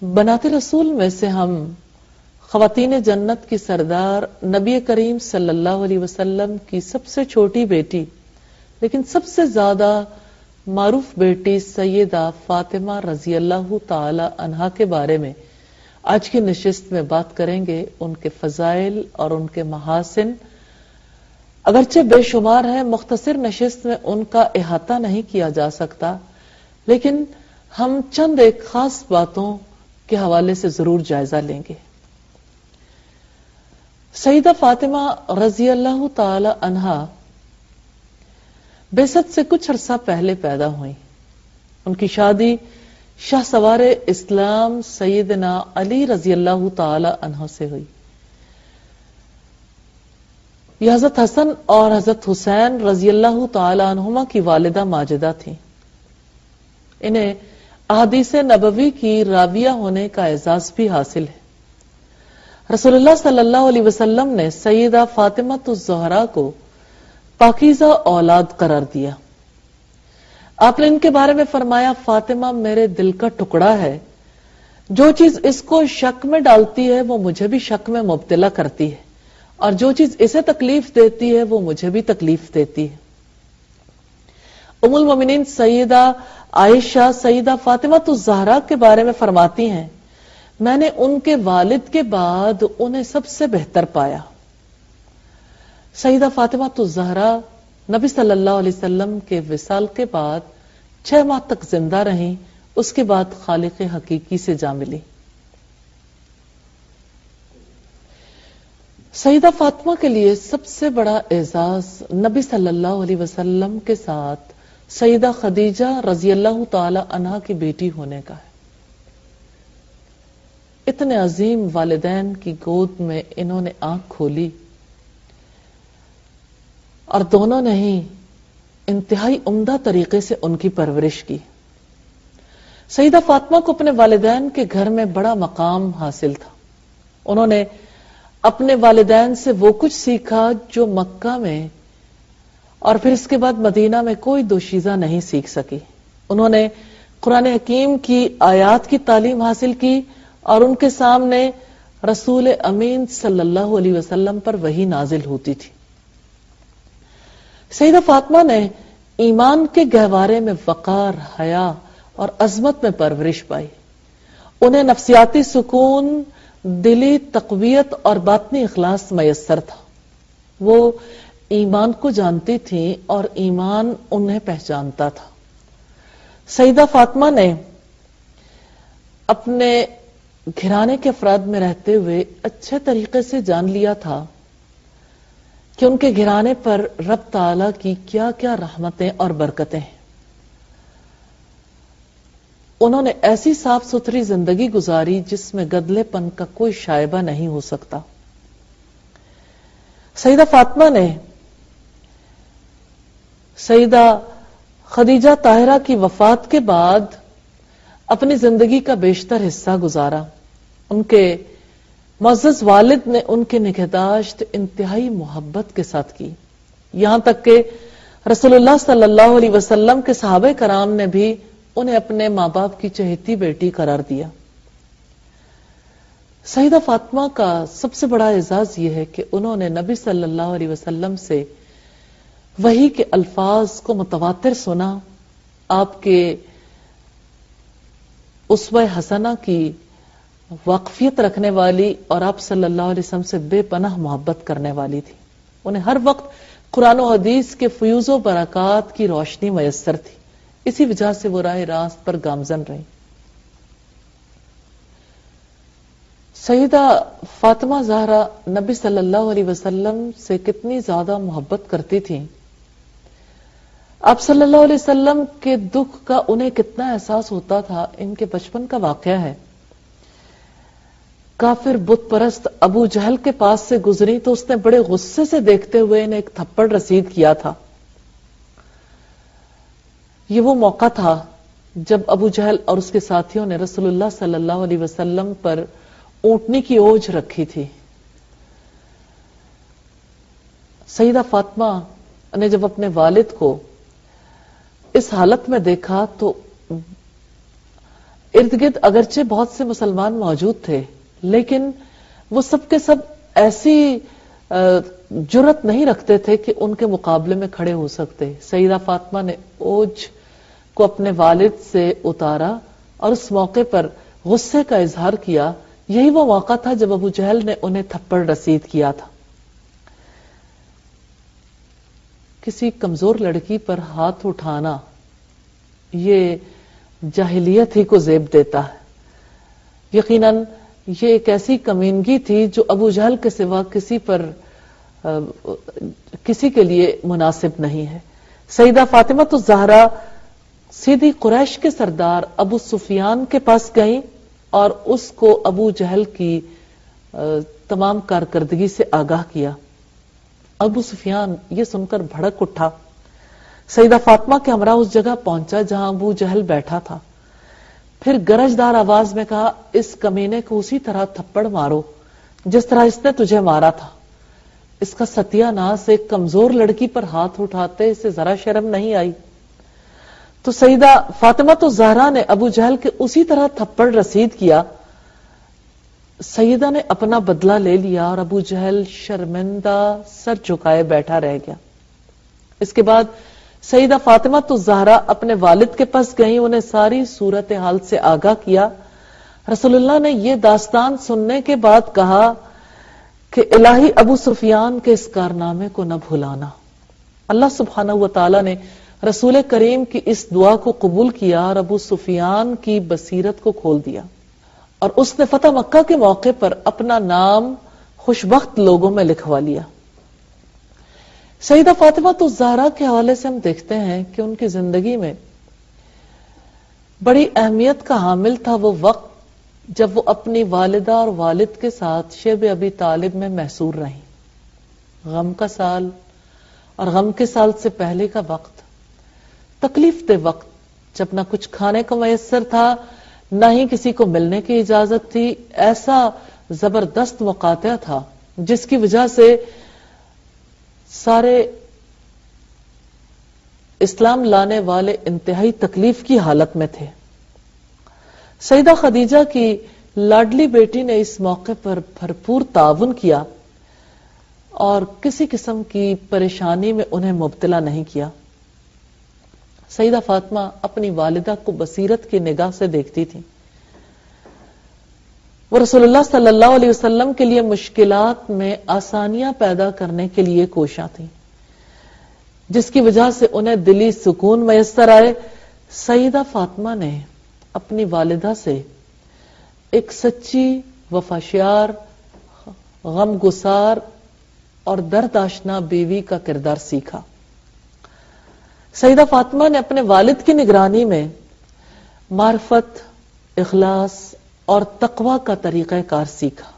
بنات رسول میں سے ہم خواتین جنت کی سردار نبی کریم صلی اللہ علیہ وسلم کی سب سے چھوٹی بیٹی لیکن سب سے زیادہ معروف بیٹی سیدہ فاطمہ رضی اللہ تعالی عنہا کے بارے میں آج کی نشست میں بات کریں گے. ان کے فضائل اور ان کے محاسن اگرچہ بے شمار ہیں، مختصر نشست میں ان کا احاطہ نہیں کیا جا سکتا، لیکن ہم چند ایک خاص باتوں کے حوالے سے ضرور جائزہ لیں گے. سیدہ فاطمہ رضی اللہ تعالی عنہا بعثت سے کچھ عرصہ پہلے پیدا ہوئیں. ان کی شادی شاہ سوار اسلام سیدنا علی رضی اللہ تعالی عنہ سے ہوئی. یہ حضرت حسن اور حضرت حسین رضی اللہ تعالی عنہما کی والدہ ماجدہ تھیں. انہیں احادیث نبوی کی راویہ ہونے کا اعزاز بھی حاصل ہے. رسول اللہ صلی اللہ علیہ وسلم نے سیدہ فاطمہ الزہرا کو پاکیزہ اولاد قرار دیا. آپ نے ان کے بارے میں فرمایا، فاطمہ میرے دل کا ٹکڑا ہے، جو چیز اس کو شک میں ڈالتی ہے وہ مجھے بھی شک میں مبتلا کرتی ہے، اور جو چیز اسے تکلیف دیتی ہے وہ مجھے بھی تکلیف دیتی ہے. ام المومنین سیدہ عائشہ سیدہ فاطمہ الزہرا کے بارے میں فرماتی ہیں، میں نے ان کے والد کے بعد انہیں سب سے بہتر پایا. سیدہ فاطمہ الزہرا نبی صلی اللہ علیہ وسلم کے وصال کے بعد 6 ماہ تک زندہ رہیں. اس کے بعد خالق حقیقی سے جا ملی. سیدہ فاطمہ کے لیے سب سے بڑا اعزاز نبی صلی اللہ علیہ وسلم کے ساتھ سیدہ خدیجہ رضی اللہ تعالی عنہا کی بیٹی ہونے کا ہے. اتنے عظیم والدین کی گود میں انہوں نے آنکھ کھولی اور دونوں نے ہی انتہائی عمدہ طریقے سے ان کی پرورش کی. سیدہ فاطمہ کو اپنے والدین کے گھر میں بڑا مقام حاصل تھا. انہوں نے اپنے والدین سے وہ کچھ سیکھا جو مکہ میں اور پھر اس کے بعد مدینہ میں کوئی دوشیزہ نہیں سیکھ سکی. انہوں نے قرآن حکیم کی آیات کی تعلیم حاصل کی اور ان کے سامنے رسول امین صلی اللہ علیہ وسلم پر وحی نازل ہوتی تھی. سیدہ فاطمہ نے ایمان کے گہوارے میں وقار، حیا اور عظمت میں پرورش پائی. انہیں نفسیاتی سکون، دلی تقویت اور باطنی اخلاص میسر تھا. وہ ایمان کو جانتی تھیں اور ایمان انہیں پہچانتا تھا. سیدہ فاطمہ نے اپنے گھرانے کے افراد میں رہتے ہوئے اچھے طریقے سے جان لیا تھا کہ ان کے گھرانے پر رب تعالی کی کیا کیا رحمتیں اور برکتیں ہیں. انہوں نے ایسی صاف ستھری زندگی گزاری جس میں گدلے پن کا کوئی شائبہ نہیں ہو سکتا. سیدہ فاطمہ نے سیدہ خدیجہ طاہرہ کی وفات کے بعد اپنی زندگی کا بیشتر حصہ گزارا. ان کے معزز والد نے ان کی نگہداشت انتہائی محبت کے ساتھ کی، یہاں تک کہ رسول اللہ صلی اللہ علیہ وسلم کے صحابہ کرام نے بھی انہیں اپنے ماں باپ کی چہیتی بیٹی قرار دیا. سیدہ فاطمہ کا سب سے بڑا اعزاز یہ ہے کہ انہوں نے نبی صلی اللہ علیہ وسلم سے وحی کے الفاظ کو متواتر سنا. آپ کے اسوہ حسنہ کی واقفیت رکھنے والی اور آپ صلی اللہ علیہ وسلم سے بے پناہ محبت کرنے والی تھی. انہیں ہر وقت قرآن و حدیث کے فیوز و برکات کی روشنی میسر تھی. اسی وجہ سے وہ راہ راست پر گامزن رہی. سیدہ فاطمہ زہرا نبی صلی اللہ علیہ وسلم سے کتنی زیادہ محبت کرتی تھیں. آپ صلی اللہ علیہ وسلم کے دکھ کا انہیں کتنا احساس ہوتا تھا. ان کے بچپن کا واقعہ ہے. کافر بت پرست ابو جہل کے پاس سے گزری تو اس نے بڑے غصے سے دیکھتے ہوئے انہیں ایک تھپڑ رسید کیا تھا. یہ وہ موقع تھا جب ابو جہل اور اس کے ساتھیوں نے رسول اللہ صلی اللہ علیہ وسلم پر اونٹنی کی اوجھ رکھی تھی. سیدہ فاطمہ نے جب اپنے والد کو اس حالت میں دیکھا تو ارد گرد اگرچہ بہت سے مسلمان موجود تھے، لیکن وہ سب کے سب ایسی جرت نہیں رکھتے تھے کہ ان کے مقابلے میں کھڑے ہو سکتے۔ سیدہ فاطمہ نے اوج کو اپنے والد سے اتارا اور اس موقع پر غصے کا اظہار کیا۔ یہی وہ موقع تھا جب ابو جہل نے انہیں تھپڑ رسید کیا تھا۔ کسی کمزور لڑکی پر ہاتھ اٹھانا یہ جاہلیت ہی کو زیب دیتا ہے۔ یقیناً یہ ایک ایسی کمینگی تھی جو ابو جہل کے سوا کسی کے لیے مناسب نہیں ہے۔ سیدہ فاطمہ الزہرا سیدھی قریش کے سردار ابو سفیان کے پاس گئیں اور اس کو ابو جہل کی تمام کارکردگی سے آگاہ کیا۔ ابو سفیان یہ سن کر بھڑک اٹھا، سیدہ فاطمہ کے ہمراہ اس جگہ پہنچا جہاں ابو جہل بیٹھا تھا، پھر گرجدار آواز میں کہا، اس کمینے کو اسی طرح تھپڑ مارو جس طرح اس نے تجھے مارا تھا۔ اس کا ستیہ ناس ایک کمزور لڑکی پر ہاتھ اٹھاتے اسے ذرا شرم نہیں آئی۔ تو سیدہ فاطمہ الزہرا نے ابو جہل کے اسی طرح تھپڑ رسید کیا۔ سیدہ نے اپنا بدلہ لے لیا اور ابو جہل شرمندہ سر جھکائے بیٹھا رہ گیا۔ اس کے بعد سیدہ فاطمہ الزہرا اپنے والد کے پاس گئیں، انہیں ساری صورتحال سے آگاہ کیا۔ رسول اللہ نے یہ داستان سننے کے بعد کہا کہ الہی ابو سفیان کے اس کارنامے کو نہ بھلانا۔ اللہ سبحانہ و تعالی نے رسول کریم کی اس دعا کو قبول کیا اور ابو سفیان کی بصیرت کو کھول دیا، اور اس نے فتح مکہ کے موقع پر اپنا نام خوشبخت لوگوں میں لکھوا لیا۔ سیدہ فاطمہ الزہرا کے حوالے سے ہم دیکھتے ہیں کہ ان کی زندگی میں بڑی اہمیت کا حامل تھا وہ وقت جب وہ اپنی والدہ اور والد کے ساتھ شیب ابی طالب میں محصور رہیں۔ غم کا سال اور غم کے سال سے پہلے کا وقت، تکلیف دہ وقت، جب نہ کچھ کھانے کو میسر تھا، نہ ہی کسی کو ملنے کی اجازت تھی، ایسا زبردست مقاطع تھا جس کی وجہ سے سارے اسلام لانے والے انتہائی تکلیف کی حالت میں تھے۔ سیدہ خدیجہ کی لاڈلی بیٹی نے اس موقع پر بھرپور تعاون کیا اور کسی قسم کی پریشانی میں انہیں مبتلا نہیں کیا۔ سیدہ فاطمہ اپنی والدہ کو بصیرت کی نگاہ سے دیکھتی تھی۔ وہ رسول اللہ صلی اللہ علیہ وسلم کے لیے مشکلات میں آسانیاں پیدا کرنے کے لیے کوشاں تھیں، جس کی وجہ سے انہیں دلی سکون میسر آئے۔ سیدہ فاطمہ نے اپنی والدہ سے ایک سچی، وفاشیار، غم گسار اور درد آشنا بیوی کا کردار سیکھا۔ سیدہ فاطمہ نے اپنے والد کی نگرانی میں معرفت، اخلاص اور تقوی کا طریقہ کار سیکھا۔